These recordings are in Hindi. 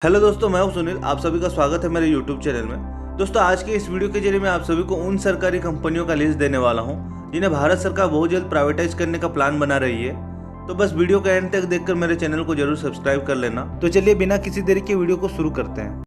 हेलो दोस्तों, मैं हूं सुनील। आप सभी का स्वागत है मेरे यूट्यूब चैनल में। दोस्तों, आज के इस वीडियो के जरिए मैं आप सभी को उन सरकारी कंपनियों का लिस्ट देने वाला हूं जिन्हें भारत सरकार बहुत जल्द प्राइवेटाइज करने का प्लान बना रही है। तो बस वीडियो का एंड तक देखकर मेरे चैनल को जरूर सब्सक्राइब कर लेना। तो चलिए बिना किसी देरी के वीडियो को शुरू करते हैं।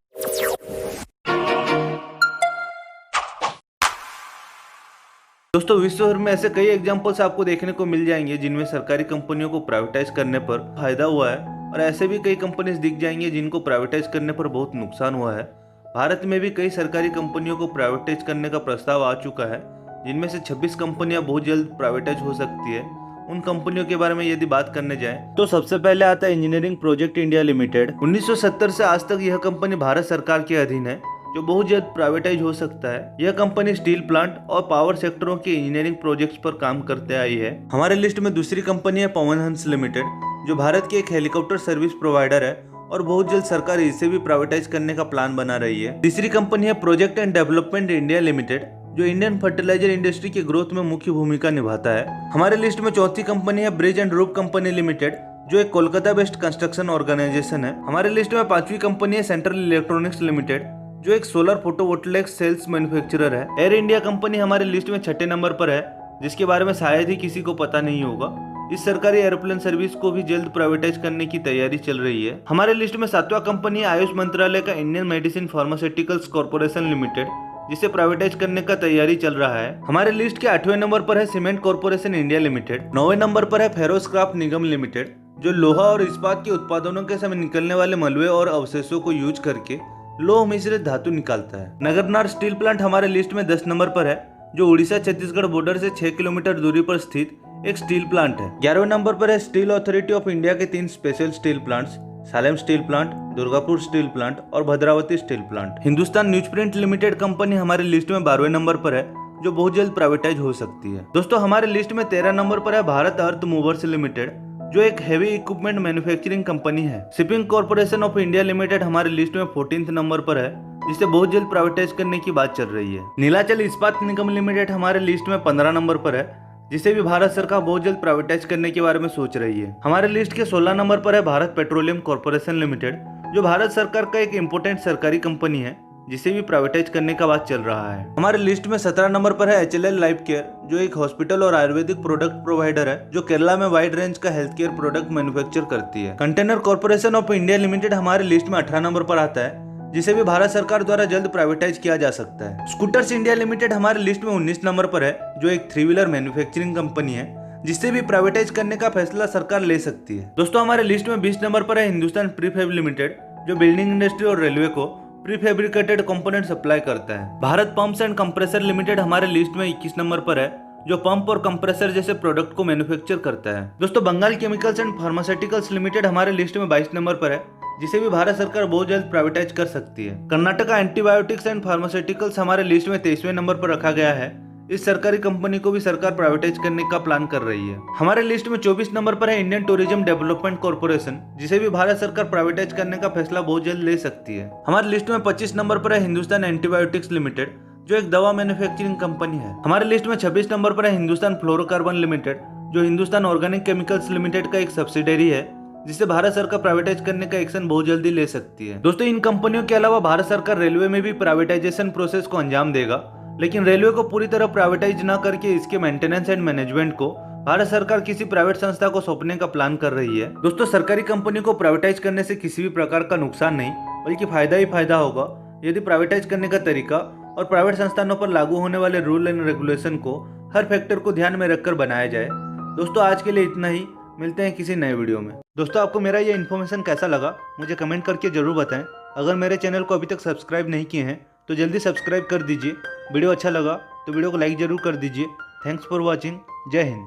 दोस्तों, विश्व भर में ऐसे कई एग्जांपल्स आपको देखने को मिल जाएंगे जिनमें सरकारी कंपनियों को प्राइवेटाइज करने पर फायदा हुआ है, और ऐसे भी कई कंपनीज दिख जाएंगे जिनको प्राइवेटाइज करने पर बहुत नुकसान हुआ है। भारत में भी कई सरकारी कंपनियों को प्राइवेटाइज करने का प्रस्ताव आ चुका है, जिनमें से 26 कंपनियां बहुत जल्द प्राइवेटाइज हो सकती है। उन कंपनियों के बारे में यदि बात करने जाएं तो सबसे पहले आता है इंजीनियरिंग प्रोजेक्ट इंडिया लिमिटेड। 1970 से आज तक यह कंपनी भारत सरकार के अधीन है, जो बहुत जल्द प्राइवेटाइज हो सकता है। यह कंपनी स्टील प्लांट और पावर सेक्टरों के इंजीनियरिंग प्रोजेक्ट्स पर काम करते आई है। हमारे लिस्ट में दूसरी कंपनी है पवन हंस लिमिटेड, जो भारत की एक हेलीकॉप्टर सर्विस प्रोवाइडर है और बहुत जल्द सरकार इसे भी प्राइवेटाइज करने का प्लान बना रही है। तीसरी कंपनी है project and development India limited, जो इंडियन फर्टिलाइजर इंडस्ट्री की ग्रोथ में मुख्य भूमिका निभाता है। हमारे लिस्ट में चौथी कंपनी है bridge and roof company limited, जो एक कोलकाता बेस्ड कंस्ट्रक्शन ऑर्गेनाइजेशन है। हमारे लिस्ट में पांचवी कंपनी है सेंट्रल इलेक्ट्रॉनिक्स लिमिटेड, जो एक सोलर फोटोवोल्टिक सेल्स मैन्युफैक्चरर है। एयर इंडिया कंपनी हमारे लिस्ट में छठे नंबर पर है, जिसके बारे में शायद ही किसी को पता नहीं होगा। इस सरकारी एरोप्लेन सर्विस को भी जल्द प्राइवेटाइज करने की तैयारी चल रही है। हमारे लिस्ट में सातवां कंपनी है आयुष मंत्रालय का Indian medicine pharmaceuticals corporation limited, जिसे प्राइवेटाइज करने का तैयारी चल रहा है। हमारे लिस्ट के 8वें नंबर पर है सीमेंट कॉर्पोरेशन इंडिया लिमिटेड। 9वें नंबर पर है फेरोस्क्रैप निगम लिमिटेड, जो लोहा और इस्पात के उत्पादनों के समय निकलने वाले मलबे और अवशेषों को यूज करके लोह मिश्रित धातु निकालता है। नगरनार स्टील प्लांट हमारे लिस्ट में 10 नंबर पर है, जो उड़ीसा छत्तीसगढ़ बॉर्डर से 6 किलोमीटर दूरी पर स्थित एक स्टील प्लांट है। 11वें नंबर पर है स्टील अथॉरिटी ऑफ इंडिया के 3 special steel plants, Salem steel plant, Durgapur steel plant और Bhadravati steel plant. Hindustan newsprint limited company हमारे लिस्ट में 12वें नंबर पर है, जो बहुत जल्द प्राइवेटाइज हो सकती है। दोस्तों, हमारे लिस्ट में 13 नंबर पर है भारत अर्थ मूवर्स लिमिटेड, जो एक हेवी इक्विपमेंट मैन्युफैक्चरिंग कंपनी है। Shipping corporation of India limited हमारे लिस्ट में 14th नंबर पर है, जिसे बहुत जल्द प्राइवेटाइज करने की बात चल रही है। नीलाचल इस्पात निगम लिमिटेड हमारे लिस्ट में 15 नंबर पर है, जिसे भी भारत सरकार बहुत जल्द प्राइवेटाइज करने के बारे में सोच रही है। हमारे लिस्ट के 16 नंबर पर है भारत पेट्रोलियम कॉर्पोरेशन लिमिटेड, जो भारत सरकार का एक इम्पोर्टेंट सरकारी कंपनी है, जिसे भी प्राइवेटाइज करने का बात चल रहा है। हमारे लिस्ट में 17 नंबर पर है HLL लाइफ केयर, जो एक हॉस्पिटल और आयुर्वेदिक प्रोडक्ट प्रोवाइडर है, जो केरला में वाइड रेंज का हेल्थ केयर प्रोडक्ट मैन्युफैक्चर करती है। Container corporation of India limited हमारे लिस्ट में 18 नंबर पर आता है, जिसे भी भारत सरकार द्वारा जल्द प्राइवेटाइज किया जा सकता है। स्कूटर्स इंडिया लिमिटेड हमारे लिस्ट में 19 नंबर पर है, जो एक 3 व्हीलर मैन्युफैक्चरिंग कंपनी है, जिससे भी प्राइवेटाइज करने का फैसला सरकार ले सकती है। दोस्तों, हमारे लिस्ट में 20 नंबर पर है हिंदुस्तान प्रीफैब लिमिटेड, जो बिल्डिंग इंडस्ट्री और रेलवे को प्रीफेब्रिकेटेड कंपोनेंट सप्लाई करता है। Bharat pumps and compressor limited हमारे लिस्ट में 21 नंबर पर है, जो पंप और कंप्रेसर जैसे प्रोडक्ट को मैन्युफैक्चर करता है। दोस्तों, Bengal chemicals and pharmaceuticals limited हमारे लिस्ट में 22 नंबर पर है, जिसे भी भारत सरकार बहुत जल्द प्राइवेटाइज कर सकती है। कर्नाटका एंटीबायोटिक्स एंड फार्मास्यूटिकल्स हमारे लिस्ट में 23वें नंबर पर रखा गया है। इस सरकारी कंपनी को भी सरकार प्राइवेटाइज करने का प्लान कर रही है। हमारे लिस्ट में 24 नंबर पर है इंडियन टूरिज्म डेवलपमेंट कॉर्पोरेशन, जिसे भी भारत सरकार प्राइवेटाइज करने का फैसला बहुत जल्द ले सकती है। हमारे लिस्ट में 25 नंबर पर है हिंदुस्तान एंटीबायोटिक्स लिमिटेड, जो एक दवा मैन्युफैक्चरिंग कंपनी है। हमारे लिस्ट में 26 नंबर पर है हिंदुस्तान फ्लोरोकार्बन लिमिटेड, जो हिंदुस्तान ऑर्गेनिक केमिकल्स लिमिटेड का एक सब्सिडरी है, जिसे भारत सरकार प्राइवेटाइज करने का एक्शन बहुत जल्दी ले सकती है। दोस्तों, इन कंपनियों के अलावा भारत सरकार रेलवे में भी प्राइवेटाइजेशन प्रोसेस को अंजाम देगा, लेकिन रेलवे को पूरी तरह प्राइवेटाइज न करके इसके मेंटेनेंस एंड मैनेजमेंट को भारत सरकार किसी प्राइवेट संस्था को सौंपने का प्लान कर रही है। दोस्तों, सरकारी कंपनी को प्राइवेटाइज करने से किसी भी प्रकार का नुकसान नहीं, बल्कि फायदा ही फायदा होगा, यदि प्राइवेटाइज करने का तरीका और प्राइवेट संस्थानों पर लागू होने वाले रूल एंड रेगुलेशन को हर फैक्टर को ध्यान में रखकर बनाया जाए। दोस्तों, आज के लिए इतना ही। मिलते हैं किसी नए वीडियो में। दोस्तों, आपको मेरा ये इन्फॉर्मेशन कैसा लगा मुझे कमेंट करके जरूर बताएं। अगर मेरे चैनल को अभी तक सब्सक्राइब नहीं किए हैं तो जल्दी सब्सक्राइब कर दीजिए। वीडियो अच्छा लगा तो वीडियो को लाइक जरूर कर दीजिए। Thanks for watching. जय हिंद।